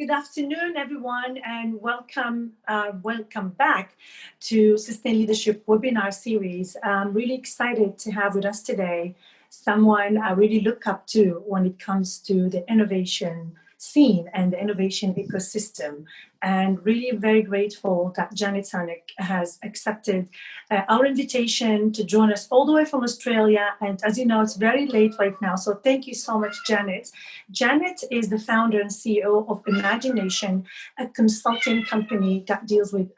good afternoon, everyone, and welcome back to Sustained Leadership webinar series. I'm really excited to have with us today someone I really look up to when it comes to the innovation scene and the innovation ecosystem. And really very grateful that Janet Sarnik has accepted our invitation to join us all the way from Australia. And as you know, it's very late right now. So thank you so much, Janet. Janet is the founder and CEO of Imagination, a consulting company that deals with,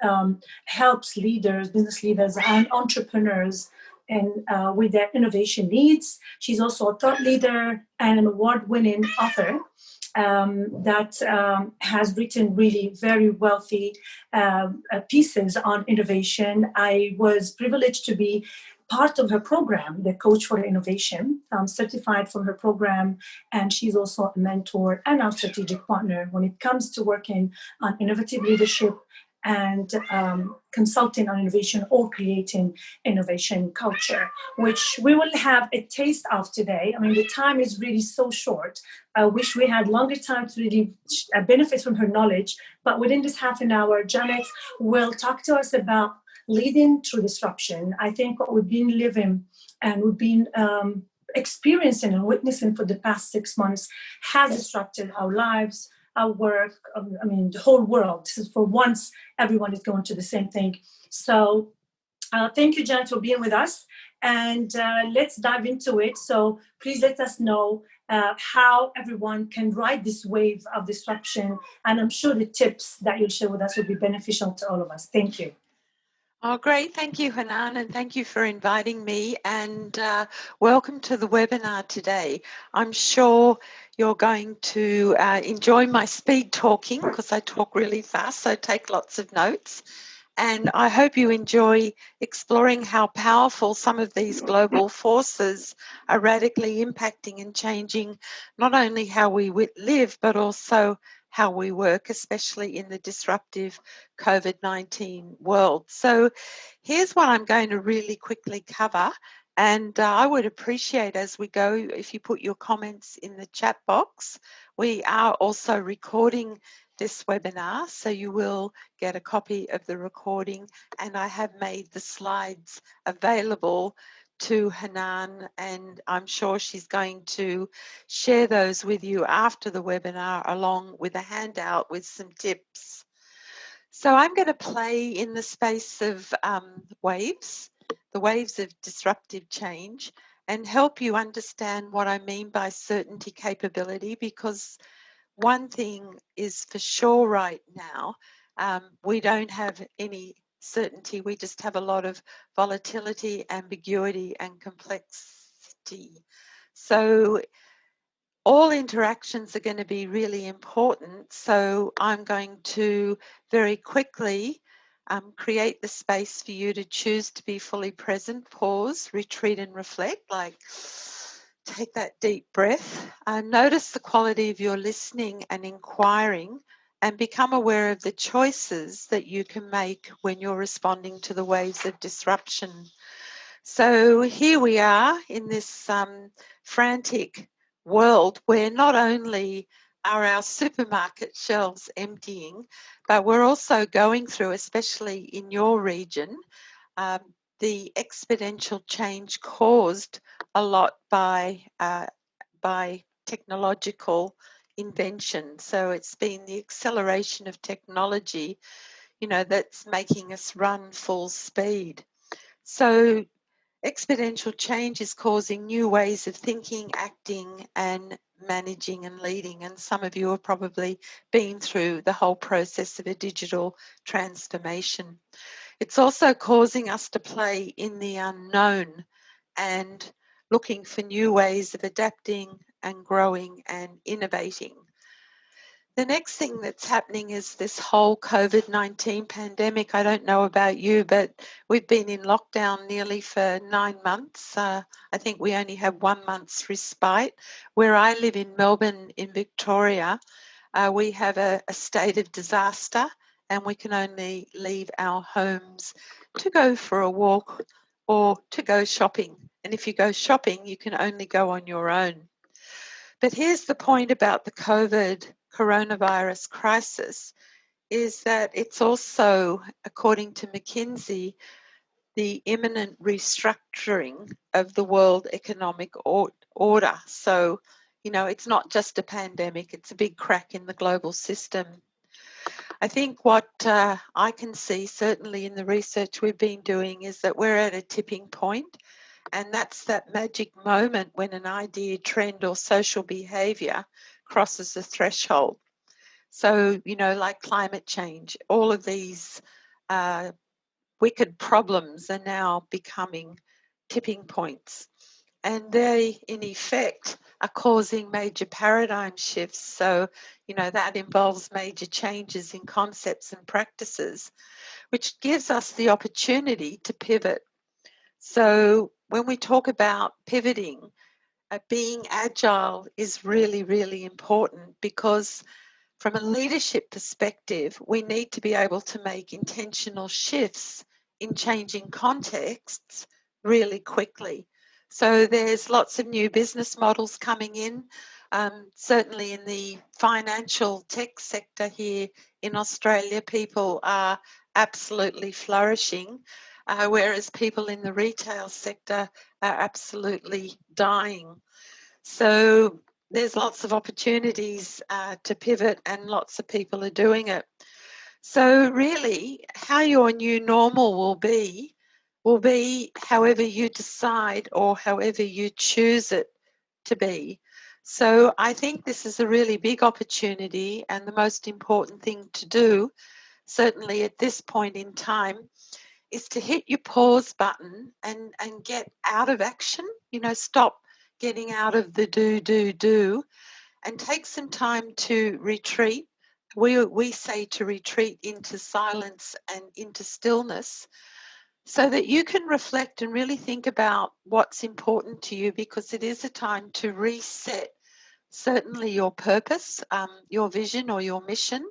helps leaders, business leaders, and entrepreneurs and with their innovation needs. She's also a thought leader and an award-winning author that has written really very wealthy pieces on innovation. I was privileged to be part of her program, the Coach for Innovation, certified from her program, and she's also a mentor and our strategic partner when it comes to working on innovative leadership and consulting on innovation or creating innovation culture, which we will have a taste of today. I mean, the time is really so short. I wish we had longer time to really benefit from her knowledge, but within this half an hour, Janet will talk to us about leading through disruption. I think what we've been living and we've been experiencing and witnessing for the past 6 months has disrupted our lives, our work, I mean, the whole world. This is for once, everyone is going through the same thing. So thank you, Janet, for being with us. And let's dive into it. So please let us know how everyone can ride this wave of disruption. And I'm sure the tips that you'll share with us will be beneficial to all of us. Thank you. Oh, great. Thank you, Hanan, and thank you for inviting me, and welcome to the webinar today. I'm sure you're going to enjoy my speed talking because I talk really fast, so take lots of notes. And I hope you enjoy exploring how powerful some of these global forces are radically impacting and changing not only how we live, but also how we work, especially in the disruptive COVID-19 world. So here's what I'm going to really quickly cover. And I would appreciate as we go, if you put your comments in the chat box. We are also recording this webinar, so you will get a copy of the recording. And I have made the slides available to Hanan, and I'm sure she's going to share those with you after the webinar, along with a handout with some tips. So I'm going to play in the space of waves, the waves of disruptive change, and help you understand what I mean by certainty capability, because one thing is for sure right now, we don't have any certainty. We just have a lot of volatility, ambiguity, and complexity. So all interactions are going to be really important. So I'm going to very quickly create the space for you to choose to be fully present, pause, retreat, and reflect. Like, take that deep breath. Notice the quality of your listening and inquiring, and become aware of the choices that you can make when you're responding to the waves of disruption. So here we are in this frantic world where not only are our supermarket shelves emptying, but we're also going through, especially in your region, the exponential change caused a lot by technological invention. So it's been the acceleration of technology, that's making us run full speed. So exponential change is causing new ways of thinking, acting, and managing and leading. And some of you have probably been through the whole process of a digital transformation. It's also causing us to play in the unknown and looking for new ways of adapting and growing and innovating. The next thing that's happening is this whole COVID-19 pandemic. I don't know about you, but we've been in lockdown nearly for 9 months. I think we only have 1 month's respite. Where I live in Melbourne, in Victoria, we have a state of disaster, and we can only leave our homes to go for a walk or to go shopping. And if you go shopping, you can only go on your own. But here's the point about the COVID coronavirus crisis is that it's also, according to McKinsey, the imminent restructuring of the world economic order. So, you know, it's not just a pandemic, it's a big crack in the global system. I think what I can see, certainly in the research we've been doing, is that we're at a tipping point, and that's that magic moment when an idea, trend, or social behaviour crosses a threshold. So, you know, like climate change, all of these wicked problems are now becoming tipping points. And they, in effect, are causing major paradigm shifts. So, you know, that involves major changes in concepts and practices, which gives us the opportunity to pivot. So when we talk about pivoting, being agile is really, really important, because from a leadership perspective, we need to be able to make intentional shifts in changing contexts really quickly. So there's lots of new business models coming in, certainly in the financial tech sector here in Australia, people are absolutely flourishing, whereas people in the retail sector are absolutely dying. So there's lots of opportunities to pivot, and lots of people are doing it. So really, how your new normal will be however you decide or however you choose it to be. So I think this is a really big opportunity, and the most important thing to do, certainly at this point in time, is to hit your pause button and get out of action. You know, stop getting out of the do, and take some time to retreat. We say to retreat into silence and into stillness, so that you can reflect and really think about what's important to you, because it is a time to reset certainly your purpose, your vision or your mission,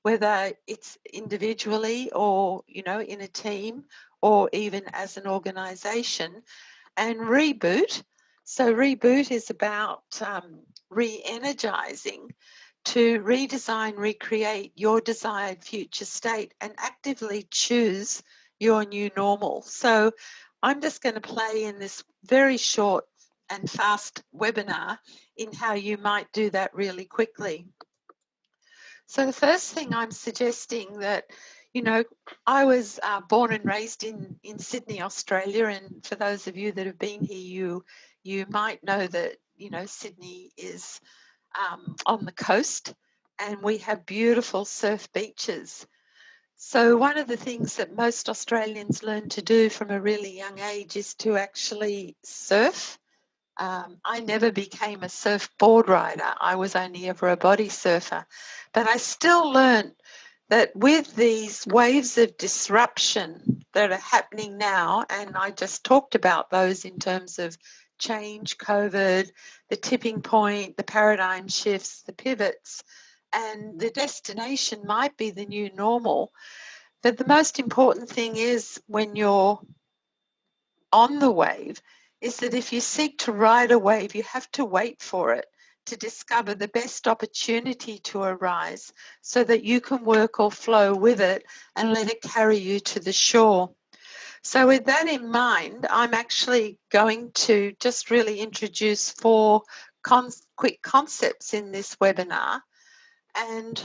whether it's individually or, you know, in a team or even as an organization, and reboot. So reboot is about re-energizing to redesign, recreate your desired future state and actively choose your new normal. So I'm just going to play in this very short and fast webinar in how you might do that really quickly. So the first thing I'm suggesting that, you know, I was born and raised in Sydney, Australia, and for those of you that have been here, you might know that, you know, Sydney is on the coast, and we have beautiful surf beaches. So one of the things that most Australians learn to do from a really young age is to actually surf. I never became a surfboard rider. I was only ever a body surfer. But I still learned that with these waves of disruption that are happening now, and I just talked about those in terms of change, COVID, the tipping point, the paradigm shifts, the pivots, and the destination might be the new normal. But the most important thing is, when you're on the wave, is that if you seek to ride a wave, you have to wait for it to discover the best opportunity to arise, so that you can work or flow with it and let it carry you to the shore. So with that in mind, I'm actually going to just really introduce 4 quick concepts in this webinar. And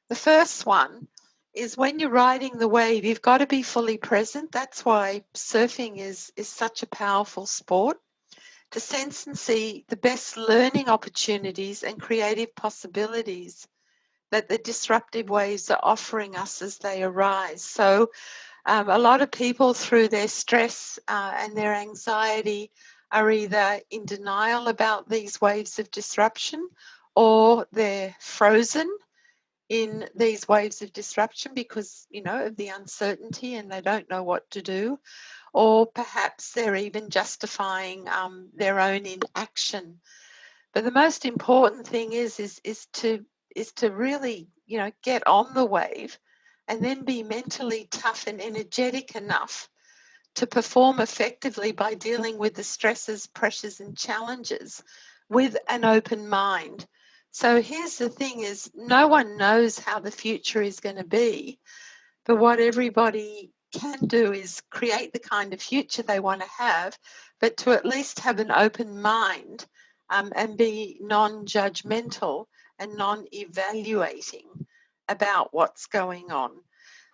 the first one is, when you're riding the wave, you've got to be fully present. That's why surfing is such a powerful sport, to sense and see the best learning opportunities and creative possibilities that the disruptive waves are offering us as they arise. So a lot of people, through their stress and their anxiety, are either in denial about these waves of disruption, or they're frozen in these waves of disruption because, you know, of the uncertainty, and they don't know what to do, or perhaps they're even justifying their own inaction. But the most important thing is to really, you know, get on the wave, and then be mentally tough and energetic enough to perform effectively by dealing with the stresses, pressures, and challenges with an open mind. So here's the thing is no one knows how the future is going to be, but what everybody can do is create the kind of future they want to have, but to at least have an open mind and be non-judgmental and non-evaluating about what's going on.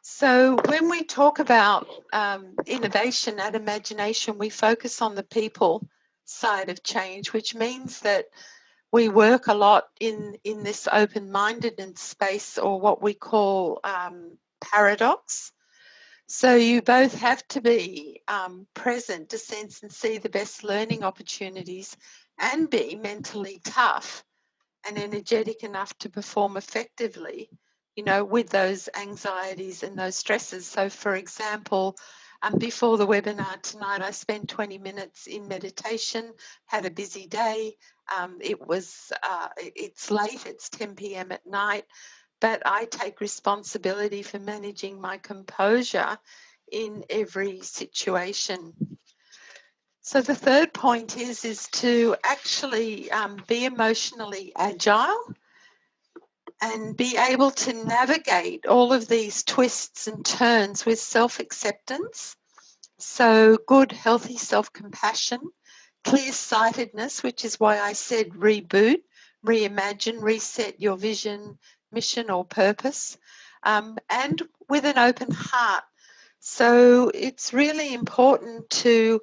So when we talk about innovation and imagination, we focus on the people side of change, which means that we work a lot in this open-mindedness space, or what we call paradox. So you both have to be present to sense and see the best learning opportunities and be mentally tough and energetic enough to perform effectively, you know, with those anxieties and those stresses. So for example, before the webinar tonight, I spent 20 minutes in meditation, had a busy day. It's late, it's 10 p.m. at night, but I take responsibility for managing my composure in every situation. So the third point is to actually be emotionally agile and be able to navigate all of these twists and turns with self-acceptance. So good, healthy self-compassion, clear-sightedness, which is why I said reboot, reimagine, reset your vision, mission or purpose, and with an open heart. So it's really important to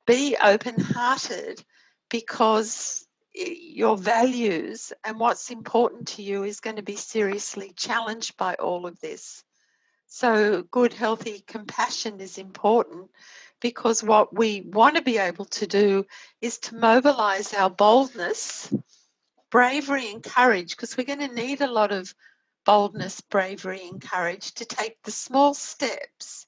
be open-hearted, because your values and what's important to you is going to be seriously challenged by all of this. So good, healthy compassion is important, because what we want to be able to do is to mobilize our boldness, bravery and courage, because we're going to need a lot of boldness, bravery and courage to take the small steps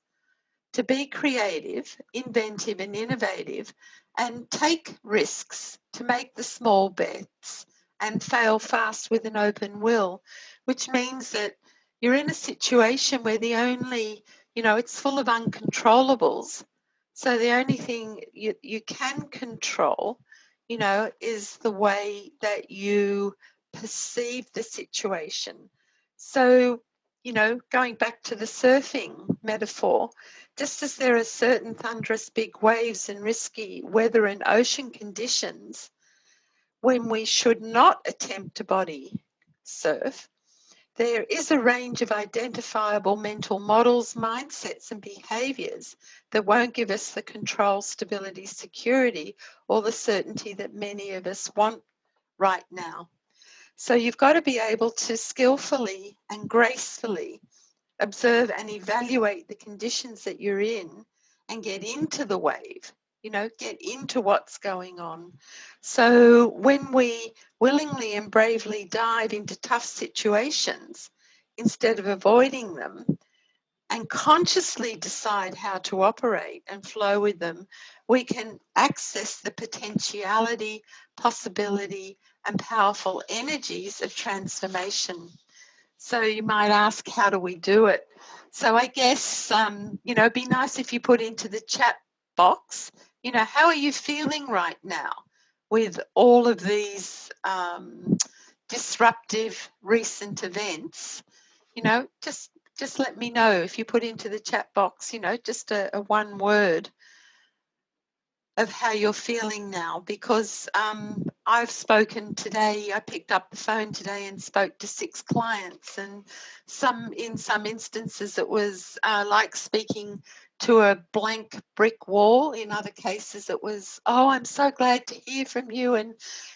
to be creative, inventive and innovative, and take risks, to make the small bets and fail fast with an open will, which means that you're in a situation where the only, you know, it's full of uncontrollables. So the only thing you can control, you know, is the way that you perceive the situation. So, you know, going back to the surfing metaphor, just as there are certain thunderous big waves and risky weather and ocean conditions when we should not attempt to body surf, there is a range of identifiable mental models, mindsets and behaviours that won't give us the control, stability, security or the certainty that many of us want right now. So you've got to be able to skillfully and gracefully observe and evaluate the conditions that you're in and get into the wave, you know, get into what's going on. So when we willingly and bravely dive into tough situations, instead of avoiding them, and consciously decide how to operate and flow with them, we can access the potentiality, possibility, and powerful energies of transformation. So you might ask, how do we do it? So I guess, you know, it'd be nice if you put into the chat box, you know, how are you feeling right now with all of these disruptive recent events? You know, just let me know if you put into the chat box, you know, just a one word of how you're feeling now, because I've spoken today, I picked up the phone today and spoke to 6 clients, and in some instances it was like speaking to a blank brick wall. In other cases it was, oh, I'm so glad to hear from you, and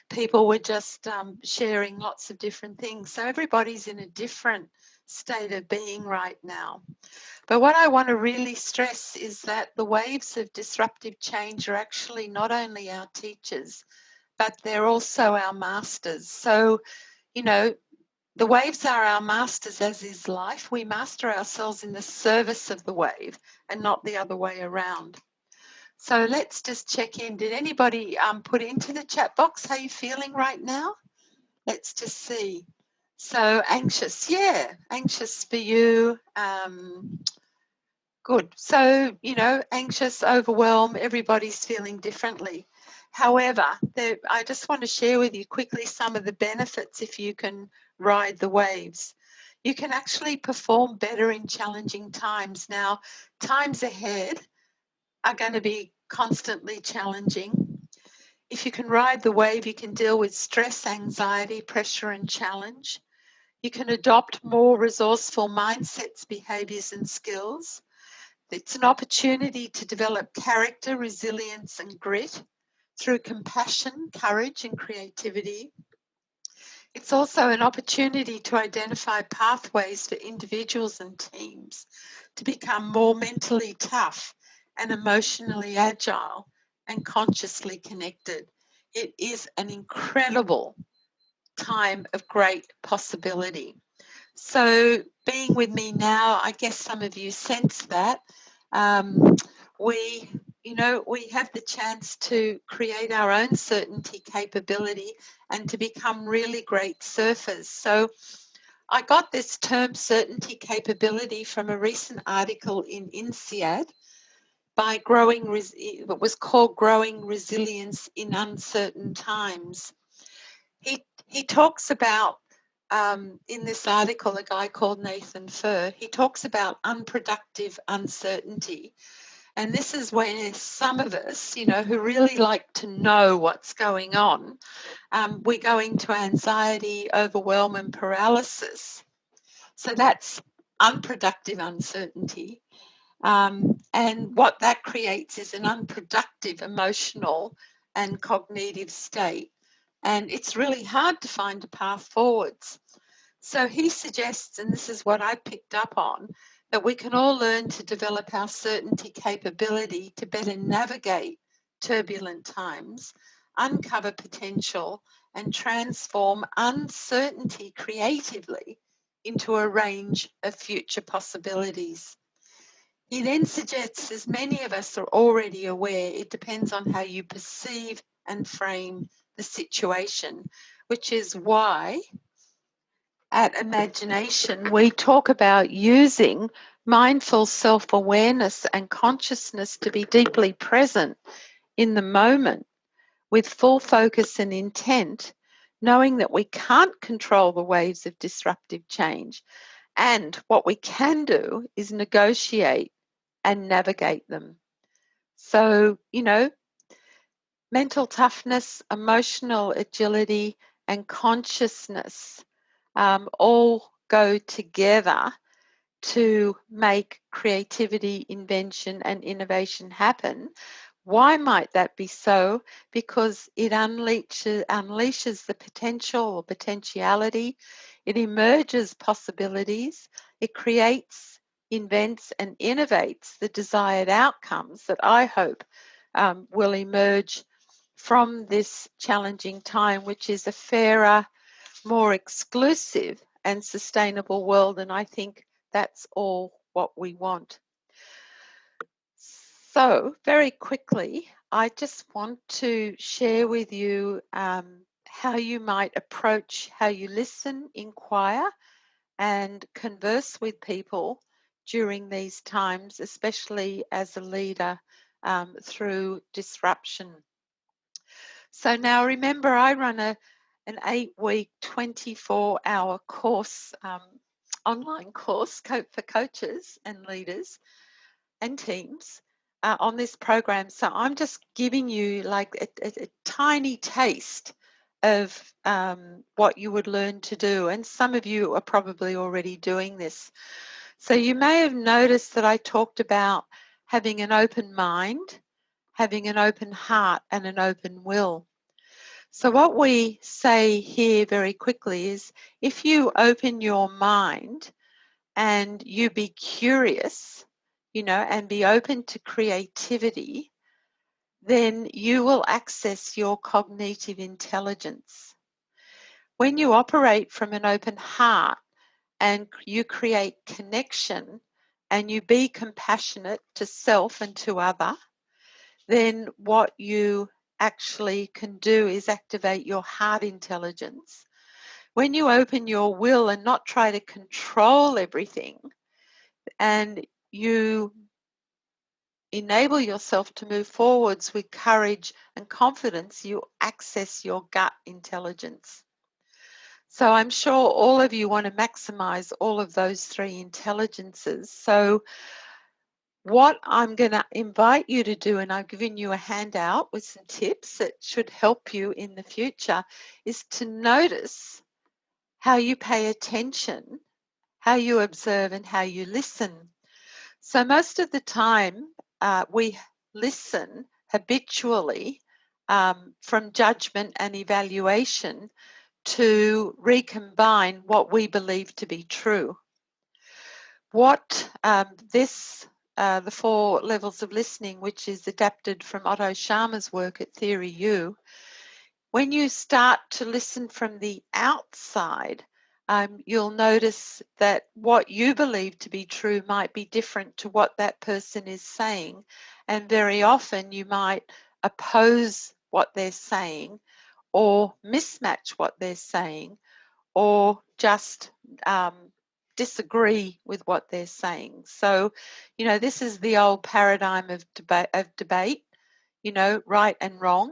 people were just sharing lots of different things. So everybody's in a different state of being right now. But what I want to really stress is that the waves of disruptive change are actually not only our teachers, but they're also our masters. So, you know, the waves are our masters, as is life. We master ourselves in the service of the wave and not the other way around. So let's just check in. Did anybody put into the chat box how you're feeling right now? Let's just see. So anxious, yeah, anxious for you. Good. So, you know, anxious, overwhelmed, everybody's feeling differently. However, I just want to share with you quickly some of the benefits if you can ride the waves. You can actually perform better in challenging times. Now, times ahead are going to be constantly challenging. If you can ride the wave, you can deal with stress, anxiety, pressure, and challenge. You can adopt more resourceful mindsets, behaviours, and skills. It's an opportunity to develop character, resilience, and grit through compassion, courage, and creativity. It's also an opportunity to identify pathways for individuals and teams to become more mentally tough and emotionally agile and consciously connected. It is an incredible time of great possibility. So being with me now, I guess some of you sense that. We have the chance to create our own certainty capability and to become really great surfers. So I got this term certainty capability from a recent article in INSEAD by it was called Growing Resilience in Uncertain Times. He talks about, in this article, a guy called Nathan Furr, he talks about unproductive uncertainty. And this is when some of us, who really like to know what's going on, we go into anxiety, overwhelm, and paralysis. So that's unproductive uncertainty. And what that creates is an unproductive emotional and cognitive state. And it's really hard to find a path forwards. So he suggests, and this is what I picked up on, that we can all learn to develop our certainty capability to better navigate turbulent times, uncover potential, and transform uncertainty creatively into a range of future possibilities. He then suggests, as many of us are already aware, it depends on how you perceive and frame the situation, which is why at Imagination we talk about using mindful self-awareness and consciousness to be deeply present in the moment with full focus and intent, knowing that we can't control the waves of disruptive change. And what we can do is negotiate and navigate them. So, mental toughness, emotional agility, and consciousness all go together to make creativity, invention, and innovation happen. Why might that be so? Because it unleashes the potential or potentiality, it emerges possibilities, it creates, invents, and innovates the desired outcomes that I hope will emerge from this challenging time, which is a fairer, more exclusive and sustainable world. And I think that's all what we want. So very quickly, I just want to share with you how you might approach, how you listen, inquire, and converse with people during these times, especially as a leader through disruption. So now remember, I run an 8-week, 24-hour course, online course for coaches and leaders and teams on this program. So I'm just giving you like a tiny taste of what you would learn to do. And some of you are probably already doing this. So you may have noticed that I talked about having an open mind, having an open heart, and an open will. So what we say here very quickly is, if you open your mind and you be curious, and be open to creativity, then you will access your cognitive intelligence. When you operate from an open heart and you create connection and you be compassionate to self and to other, then what you actually can do is activate your heart intelligence. When you open your will and not try to control everything, and you enable yourself to move forwards with courage and confidence, you access your gut intelligence. So I'm sure all of you want to maximize all of those three intelligences. So what I'm going to invite you to do, and I've given you a handout with some tips that should help you in the future, is to notice how you pay attention, how you observe, and how you listen. So most of the time we listen habitually from judgment and evaluation to recombine what we believe to be true. What the 4 levels of listening, which is adapted from Otto Scharmer's work at Theory U, when you start to listen from the outside, you'll notice that what you believe to be true might be different to what that person is saying. And very often you might oppose what they're saying or mismatch what they're saying or just disagree with what they're saying. So, this is the old paradigm of debate, right and wrong.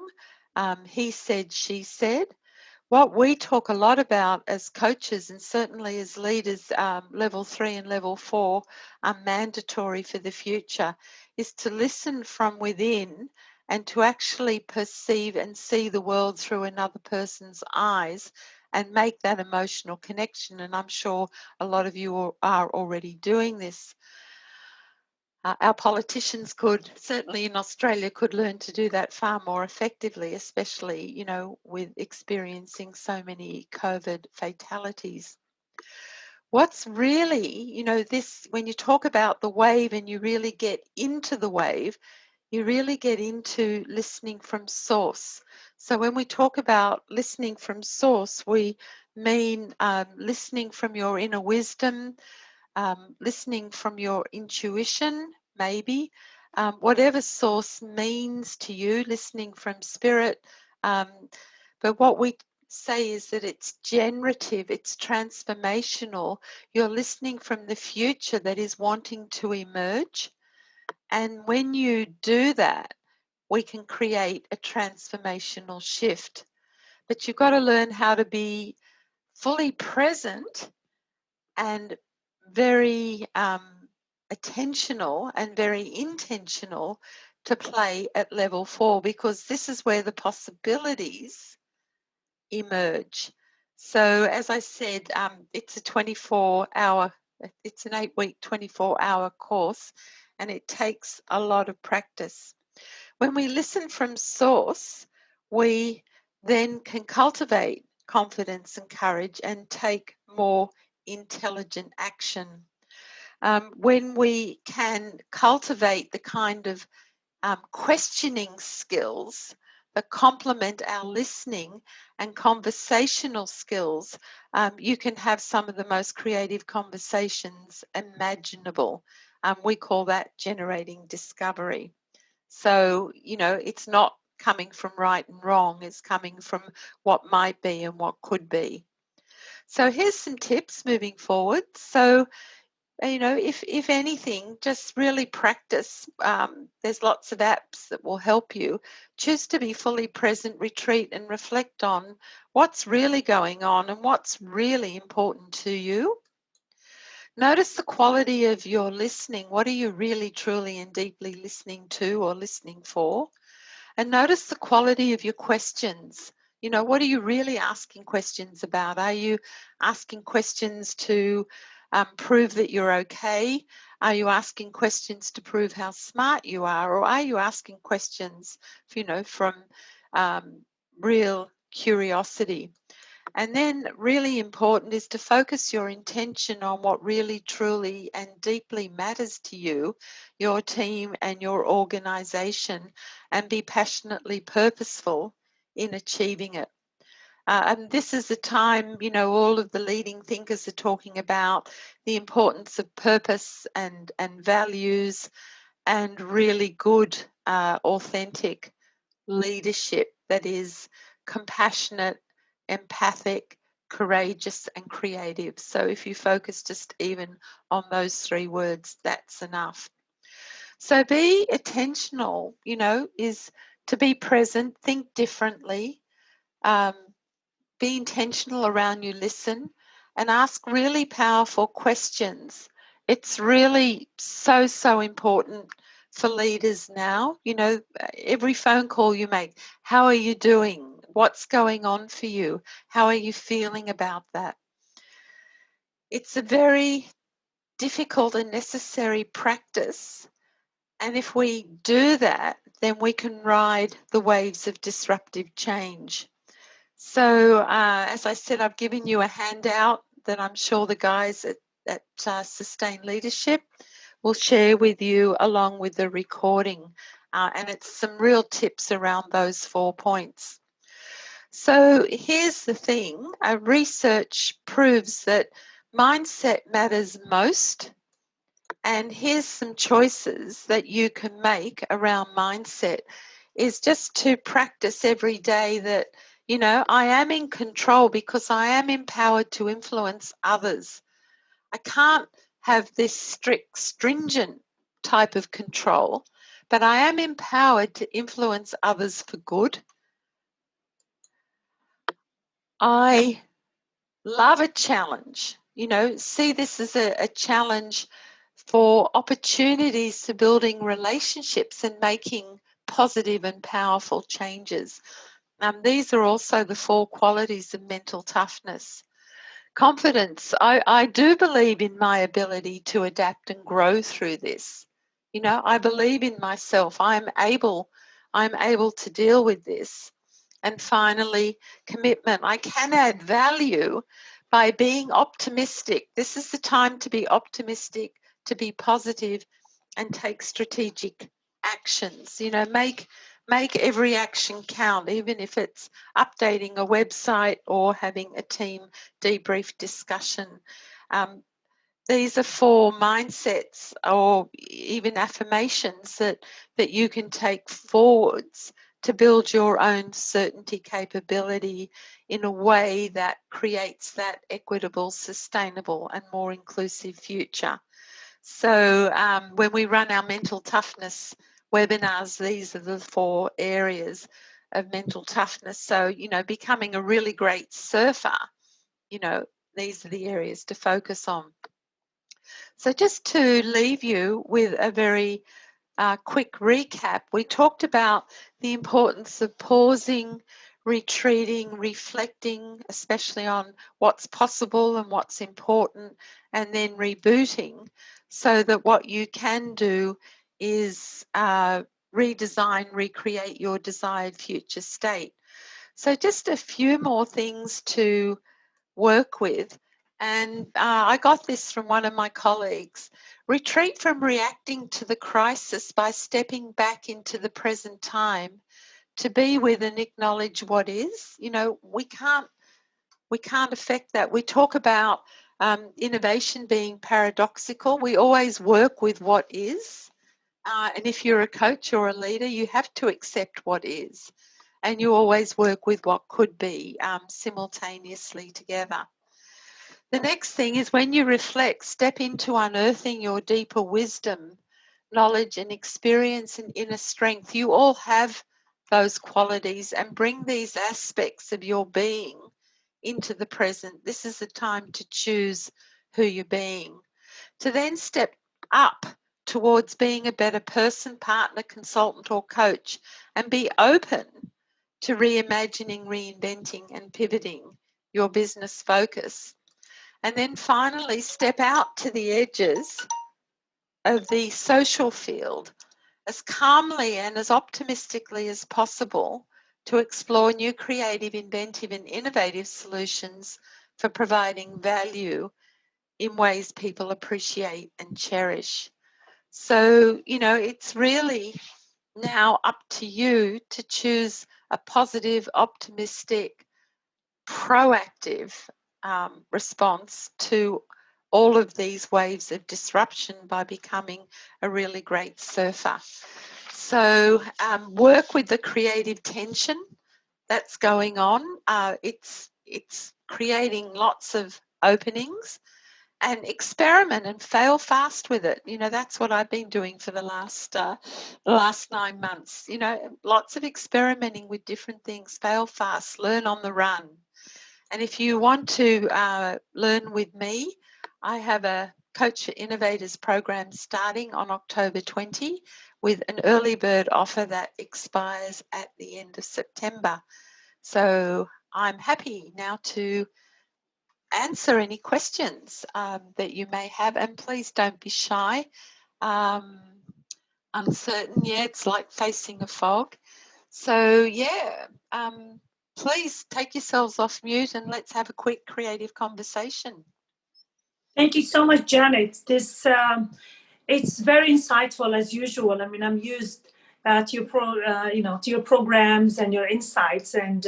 He said, she said. What we talk a lot about as coaches and certainly as leaders, level 3 and level 4 are mandatory for the future, is to listen from within and to actually perceive and see the world through another person's eyes and make that emotional connection. And I'm sure a lot of you are already doing this. Our politicians could, certainly in Australia, could learn to do that far more effectively, especially, with experiencing so many COVID fatalities. What's really, when you talk about the wave and you really get into the wave, you really get into listening from source. So when we talk about listening from source, we mean listening from your inner wisdom, listening from your intuition, maybe, whatever source means to you, listening from spirit. But what we say is that it's generative, it's transformational. You're listening from the future that is wanting to emerge. And when you do that, we can create a transformational shift. But you've got to learn how to be fully present and very attentional and very intentional to play at level 4, because this is where the possibilities emerge. So as I said, it's a 24-hour, it's an 8-week, 24-hour course, and it takes a lot of practice. When we listen from source, we then can cultivate confidence and courage and take more intelligent action. When we can cultivate the kind of questioning skills that complement our listening and conversational skills, you can have some of the most creative conversations imaginable. We call that generating discovery. So, it's not coming from right and wrong, it's coming from what might be and what could be. So here's some tips moving forward. So, if anything, just really practice. There's lots of apps that will help you. Choose to be fully present, retreat and reflect on what's really going on and what's really important to you. Notice the quality of your listening. What are you really, truly and deeply listening to or listening for? And notice the quality of your questions. What are you really asking questions about? Are you asking questions to prove that you're okay? Are you asking questions to prove how smart you are? Or are you asking questions, from real curiosity? And then really important is to focus your intention on what really, truly and deeply matters to you, your team and your organization, and be passionately purposeful in achieving it. And this is the time, all of the leading thinkers are talking about the importance of purpose and values and really good, authentic leadership that is compassionate, empathic, courageous and creative. So if you focus just even on those 3 words, that's enough. So be attentional, you know, is to be present, think differently, be intentional around you listen, and ask really powerful questions. It's really so important for leaders now. You know, every phone call you make, how are you doing? What's going on for you? How are you feeling about that? It's a very difficult and necessary practice. And if we do that, then we can ride the waves of disruptive change. So, as I said, I've given you a handout that I'm sure the guys at Sustain Leadership will share with you along with the recording. And it's some real tips around those 4 points. So here's the thing. Research proves that mindset matters most. And here's some choices that you can make around mindset is just to practice every day that, you know, I am in control because I am empowered to influence others. I can't have this strict, stringent type of control, but I am empowered to influence others for good. I love a challenge. You know, see this as a challenge for opportunities to building relationships and making positive and powerful changes. These are also the 4 qualities of mental toughness. Confidence. I do believe in my ability to adapt and grow through this. You know, I believe in myself. I'm able to deal with this. And finally, commitment. I can add value by being optimistic. This is the time to be optimistic, to be positive, and take strategic actions. You know, make every action count, even if it's updating a website or having a team debrief discussion. These are 4 mindsets or even affirmations that you can take forwards to build your own certainty capability in a way that creates that equitable, sustainable, and more inclusive future. So when we run our mental toughness webinars, these are the 4 areas of mental toughness. So, you know, becoming a really great surfer, you know, these are the areas to focus on. So just to leave you with a very quick recap, we talked about the importance of pausing, retreating, reflecting, especially on what's possible and what's important, and then rebooting so that what you can do is redesign, recreate your desired future state. So just a few more things to work with. And I got this from one of my colleagues. Retreat from reacting to the crisis by stepping back into the present time to be with and acknowledge what is. You know, we can't affect that. We talk about innovation being paradoxical. We always work with what is. And if you're a coach or a leader, you have to accept what is. And you always work with what could be simultaneously together. The next thing is when you reflect, step into unearthing your deeper wisdom, knowledge and experience and inner strength. You all have those qualities and bring these aspects of your being into the present. This is the time to choose who you're being. To then step up towards being a better person, partner, consultant or coach and be open to reimagining, reinventing and pivoting your business focus. And then finally, step out to the edges of the social field as calmly and as optimistically as possible to explore new creative, inventive and innovative solutions for providing value in ways people appreciate and cherish. So, you know, it's really now up to you to choose a positive, optimistic, proactive response to all of these waves of disruption by becoming a really great surfer. So work with the creative tension that's going on. It's creating lots of openings and experiment and fail fast with it. That's what I've been doing for the last 9 months. Lots of experimenting with different things. Fail fast, learn on the run. And if you want to learn with me, I have a Coach for Innovators program starting on October 20 with an early bird offer that expires at the end of September. So I'm happy now to answer any questions that you may have, and please don't be shy. Uncertain, it's like facing a fog. So please take yourselves off mute and let's have a quick creative conversation. Thank you so much, Janet. This it's very insightful as usual. I mean, I'm used to your programs and your insights, and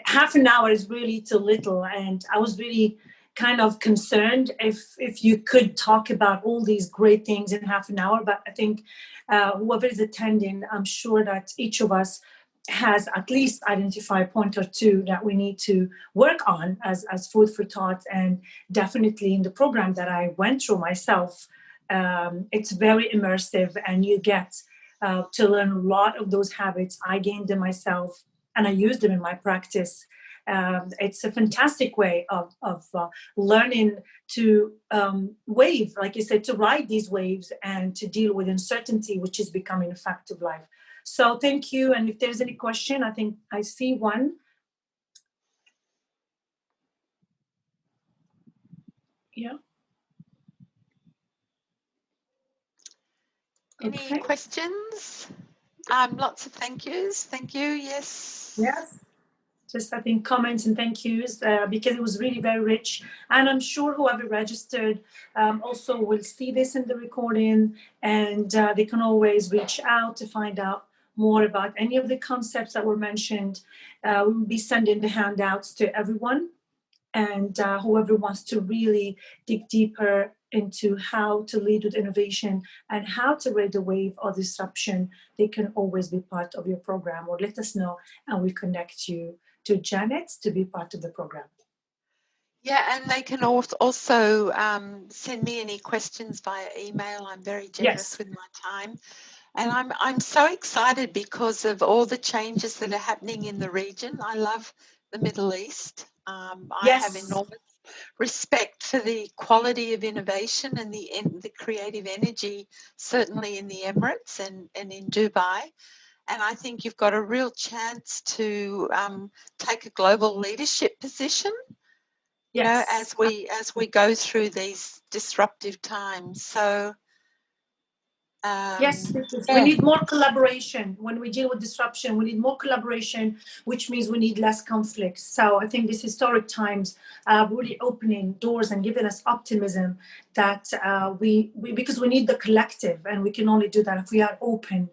half an hour is really too little. And I was really kind of concerned if you could talk about all these great things in half an hour. But I think whoever is attending, I'm sure that each of us has at least identified a point or two that we need to work on as food for thought. And definitely in the program that I went through myself, it's very immersive, and you get to learn a lot of those habits. I gained them myself and I use them in my practice. It's a fantastic way of learning to wave, like you said, to ride these waves and to deal with uncertainty, which is becoming a fact of life. So thank you. And if there's any question, I think I see one. Yeah. Any questions? Lots of thank yous. Thank you. Yes. Yes. Just I think comments and thank yous because it was really very rich. And I'm sure whoever registered also will see this in the recording, and they can always reach out to find out more about any of the concepts that were mentioned. We will be sending the handouts to everyone, and whoever wants to really dig deeper into how to lead with innovation and how to ride the wave of disruption, they can always be part of your program, or let us know and we'll connect you to Janet to be part of the program. Yeah, and they can also send me any questions via email. I'm very generous with my time. And I'm so excited because of all the changes that are happening in the region. I love the Middle East. I have enormous respect for the quality of innovation and the creative energy, certainly in the Emirates and in Dubai. And I think you've got a real chance to take a global leadership position, as we go through these disruptive times. So yes, we need more collaboration. When we deal with disruption, we need more collaboration, which means we need less conflicts. So I think these historic times are really opening doors and giving us optimism that because we need the collective, and we can only do that if we are open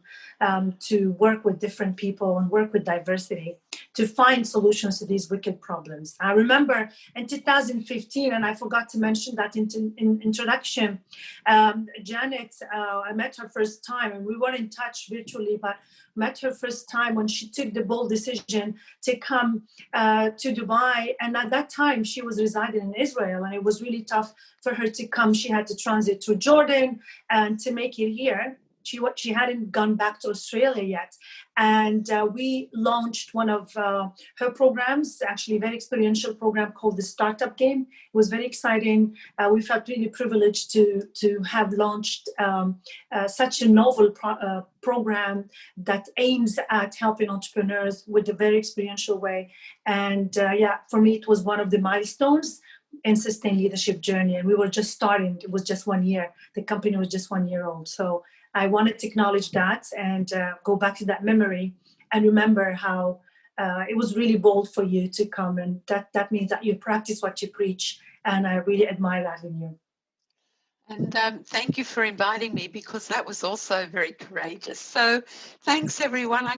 to work with different people and work with diversity to find solutions to these wicked problems. I remember in 2015, and I forgot to mention that in introduction, Janet, I met her first time, and we were in touch virtually, but met her first time when she took the bold decision to come to Dubai. And at that time, she was residing in Israel, and it was really tough for her to come. She had to transit through Jordan and to make it here. She hadn't gone back to Australia yet. And we launched one of her programs, actually a very experiential program called the Startup Game. It was very exciting. We felt really privileged to have launched such a novel program that aims at helping entrepreneurs with a very experiential way. And for me, it was one of the milestones in Sustained Leadership journey. And we were just starting. It was just 1 year. The company was just 1 year old. So I wanted to acknowledge that and go back to that memory and remember how it was really bold for you to come. And that means that you practice what you preach. And I really admire that in you. And thank you for inviting me, because that was also very courageous. So thanks, everyone. I